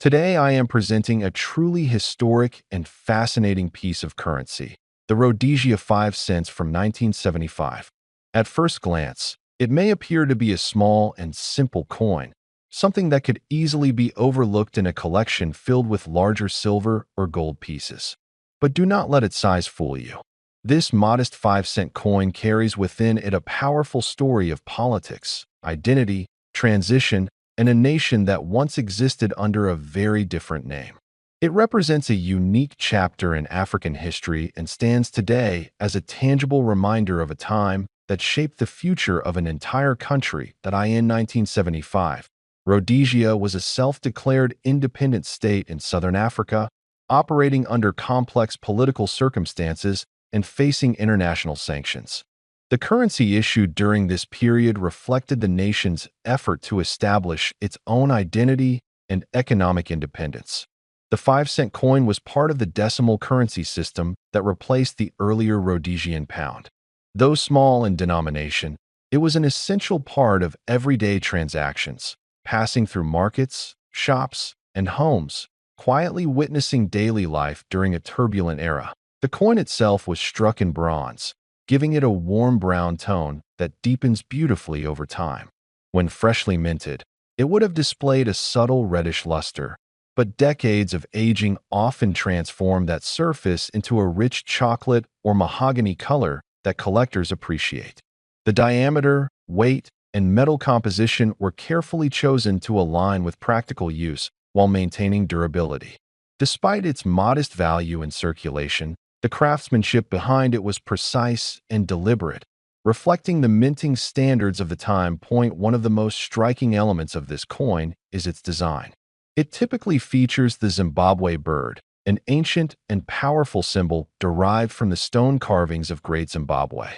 Today I am presenting a truly historic and fascinating piece of currency, the Rhodesia 5 cents from 1975. At first glance, it may appear to be a small and simple coin, something that could easily be overlooked in a collection filled with larger silver or gold pieces. But do not let its size fool you. This modest 5-cent coin carries within it a powerful story of politics, identity, transition, and a nation that once existed under a very different name. It represents a unique chapter in African history and stands today as a tangible reminder of a time that shaped the future of an entire country that in 1975. Rhodesia was a self-declared independent state in southern Africa, operating under complex political circumstances and facing international sanctions. The currency issued during this period reflected the nation's effort to establish its own identity and economic independence. The 5-cent coin was part of the decimal currency system that replaced the earlier Rhodesian pound. Though small in denomination, it was an essential part of everyday transactions, passing through markets, shops, and homes, quietly witnessing daily life during a turbulent era. The coin itself was struck in bronze, giving it a warm brown tone that deepens beautifully over time. When freshly minted, it would have displayed a subtle reddish luster, but decades of aging often transform that surface into a rich chocolate or mahogany color that collectors appreciate. The diameter, weight, and metal composition were carefully chosen to align with practical use while maintaining durability. Despite its modest value in circulation, the craftsmanship behind it was precise and deliberate, reflecting the minting standards of the time. One of the most striking elements of this coin is its design. It typically features the Zimbabwe bird, an ancient and powerful symbol derived from the stone carvings of Great Zimbabwe.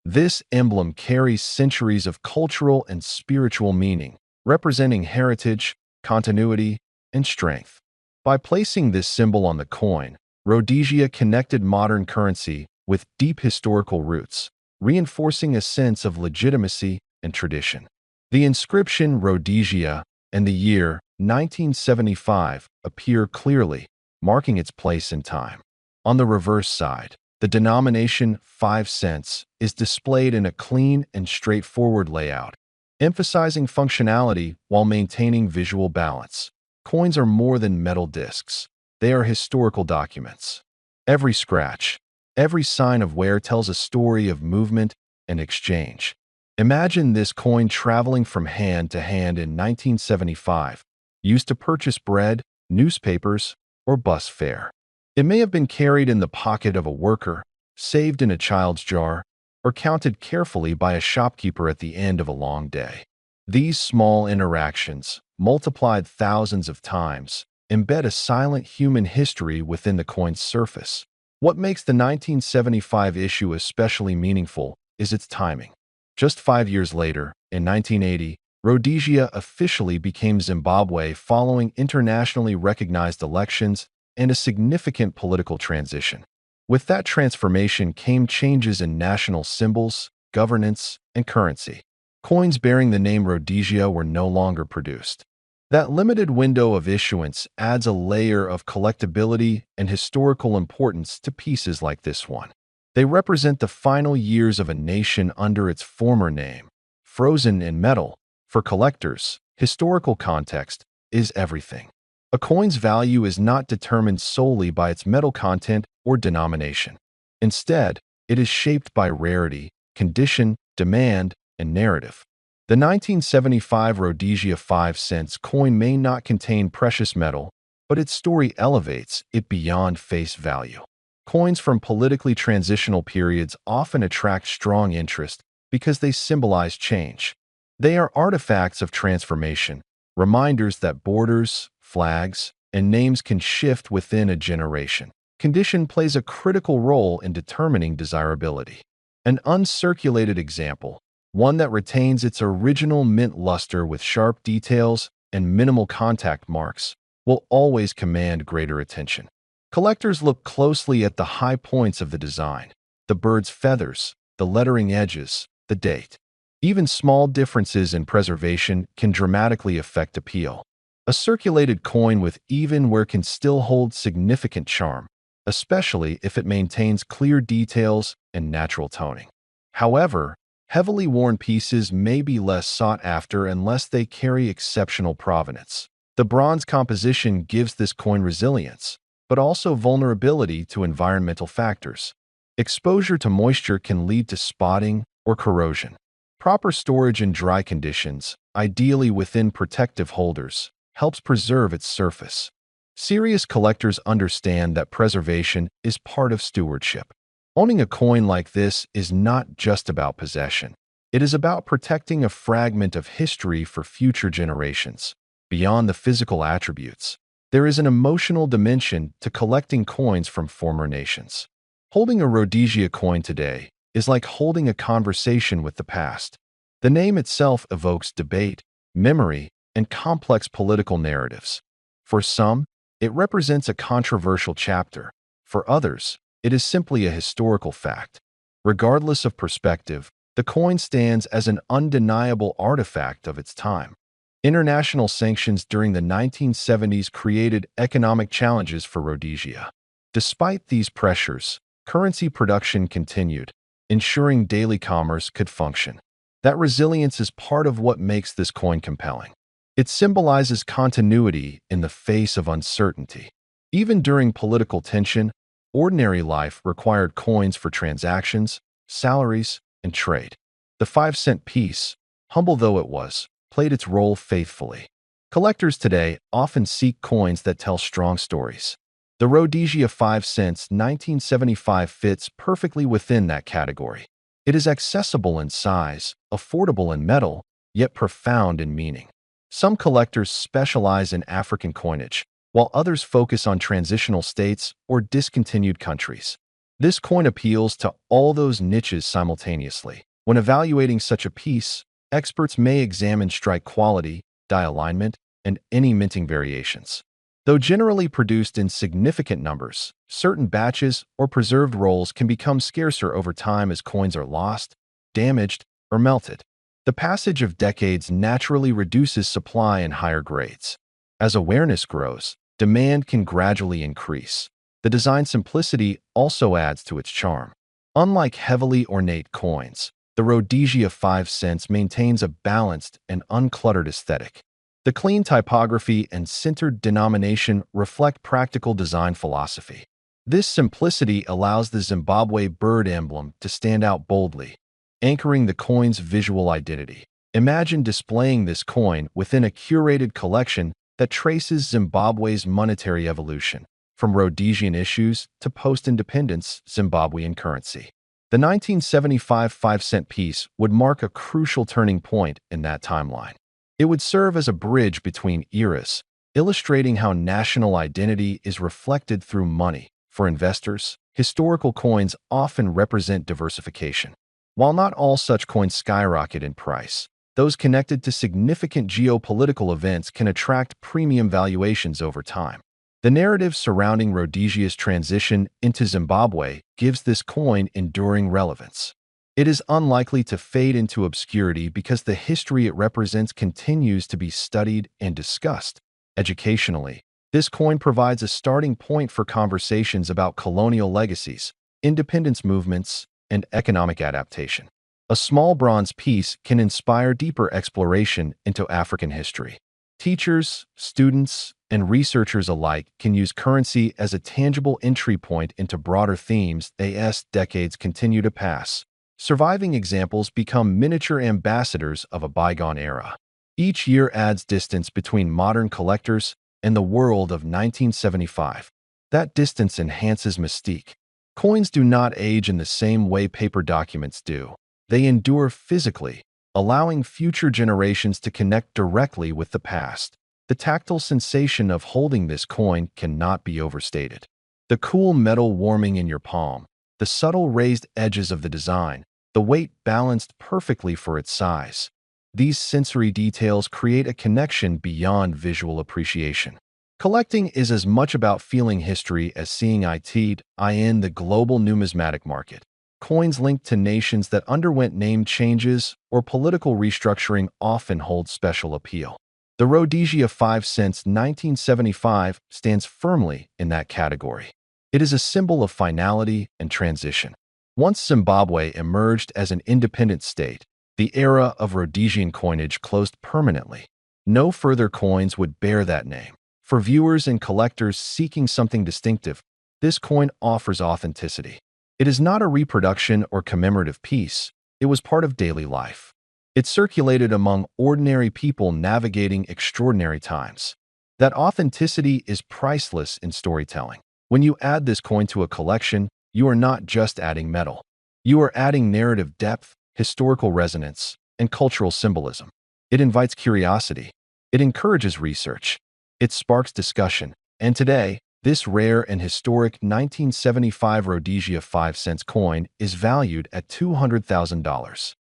This emblem carries centuries of cultural and spiritual meaning, representing heritage, continuity, and strength. By placing this symbol on the coin, Rhodesia connected modern currency with deep historical roots, reinforcing a sense of legitimacy and tradition. The inscription Rhodesia and the year 1975 appear clearly, marking its place in time. On the reverse side, the denomination 5 cents is displayed in a clean and straightforward layout, emphasizing functionality while maintaining visual balance. Coins are more than metal discs. They are historical documents. Every scratch, every sign of wear tells a story of movement and exchange. Imagine this coin traveling from hand to hand in 1975, used to purchase bread, newspapers, or bus fare. It may have been carried in the pocket of a worker, saved in a child's jar, or counted carefully by a shopkeeper at the end of a long day. These small interactions, multiplied thousands of times, embed a silent human history within the coin's surface. What makes the 1975 issue especially meaningful is its timing. Just 5 years later, in 1980, Rhodesia officially became Zimbabwe following internationally recognized elections and a significant political transition. With that transformation came changes in national symbols, governance, and currency. Coins bearing the name Rhodesia were no longer produced. That limited window of issuance adds a layer of collectability and historical importance to pieces like this one. They represent the final years of a nation under its former name. Frozen in metal, for collectors, historical context is everything. A coin's value is not determined solely by its metal content or denomination. Instead, it is shaped by rarity, condition, demand, and narrative. The 1975 Rhodesia 5 cents coin may not contain precious metal, but its story elevates it beyond face value. Coins from politically transitional periods often attract strong interest because they symbolize change. They are artifacts of transformation, reminders that borders, flags, and names can shift within a generation. Condition plays a critical role in determining desirability. An uncirculated example, one that retains its original mint luster with sharp details and minimal contact marks, will always command greater attention. Collectors look closely at the high points of the design, the bird's feathers, the lettering edges, the date. Even small differences in preservation can dramatically affect appeal. A circulated coin with even wear can still hold significant charm, especially if it maintains clear details and natural toning. However, heavily worn pieces may be less sought after unless they carry exceptional provenance. The bronze composition gives this coin resilience, but also vulnerability to environmental factors. Exposure to moisture can lead to spotting or corrosion. Proper storage in dry conditions, ideally within protective holders, helps preserve its surface. Serious collectors understand that preservation is part of stewardship. Owning a coin like this is not just about possession. It is about protecting a fragment of history for future generations. Beyond the physical attributes, there is an emotional dimension to collecting coins from former nations. Holding a Rhodesia coin today is like holding a conversation with the past. The name itself evokes debate, memory, and complex political narratives. For some, it represents a controversial chapter. For others, it is simply a historical fact. Regardless of perspective, the coin stands as an undeniable artifact of its time. International sanctions during the 1970s created economic challenges for Rhodesia. Despite these pressures, currency production continued, ensuring daily commerce could function. That resilience is part of what makes this coin compelling. It symbolizes continuity in the face of uncertainty. Even during political tension, ordinary life required coins for transactions, salaries, and trade. The 5-cent piece, humble though it was, played its role faithfully. Collectors today often seek coins that tell strong stories. The Rhodesia 5 cents 1975 fits perfectly within that category. It is accessible in size, affordable in metal, yet profound in meaning. Some collectors specialize in African coinage, while others focus on transitional states or discontinued countries. This coin appeals to all those niches simultaneously. When evaluating such a piece, experts may examine strike quality, die alignment, and any minting variations. Though generally produced in significant numbers, certain batches or preserved rolls can become scarcer over time as coins are lost, damaged, or melted. The passage of decades naturally reduces supply in higher grades. As awareness grows, demand can gradually increase. The design simplicity also adds to its charm. Unlike heavily ornate coins, the Rhodesia 5 cents maintains a balanced and uncluttered aesthetic. The clean typography and centered denomination reflect practical design philosophy. This simplicity allows the Zimbabwe bird emblem to stand out boldly, anchoring the coin's visual identity. Imagine displaying this coin within a curated collection that traces Zimbabwe's monetary evolution, from Rhodesian issues to post-independence Zimbabwean currency. The 1975 5-cent piece would mark a crucial turning point in that timeline. It would serve as a bridge between eras, illustrating how national identity is reflected through money. For investors, historical coins often represent diversification. While not all such coins skyrocket in price, those connected to significant geopolitical events can attract premium valuations over time. The narrative surrounding Rhodesia's transition into Zimbabwe gives this coin enduring relevance. It is unlikely to fade into obscurity because the history it represents continues to be studied and discussed. Educationally, this coin provides a starting point for conversations about colonial legacies, independence movements, and economic adaptation. A small bronze piece can inspire deeper exploration into African history. Teachers, students, and researchers alike can use currency as a tangible entry point into broader themes as decades continue to pass. Surviving examples become miniature ambassadors of a bygone era. Each year adds distance between modern collectors and the world of 1975. That distance enhances mystique. Coins do not age in the same way paper documents do. They endure physically, allowing future generations to connect directly with the past. The tactile sensation of holding this coin cannot be overstated. The cool metal warming in your palm, the subtle raised edges of the design, the weight balanced perfectly for its size. These sensory details create a connection beyond visual appreciation. Collecting is as much about feeling history as seeing it in the global numismatic market. Coins linked to nations that underwent name changes or political restructuring often hold special appeal. The Rhodesia 5 since 1975 stands firmly in that category. It is a symbol of finality and transition. Once Zimbabwe emerged as an independent state, the era of Rhodesian coinage closed permanently. No further coins would bear that name. For viewers and collectors seeking something distinctive, this coin offers authenticity. It is not a reproduction or commemorative piece. It was part of daily life. It circulated among ordinary people navigating extraordinary times. That authenticity is priceless in storytelling. When you add this coin to a collection, you are not just adding metal. You are adding narrative depth, historical resonance, and cultural symbolism. It invites curiosity. It encourages research. It sparks discussion. And today, this rare and historic 1975 Rhodesia 5 cents coin is valued at $200,000.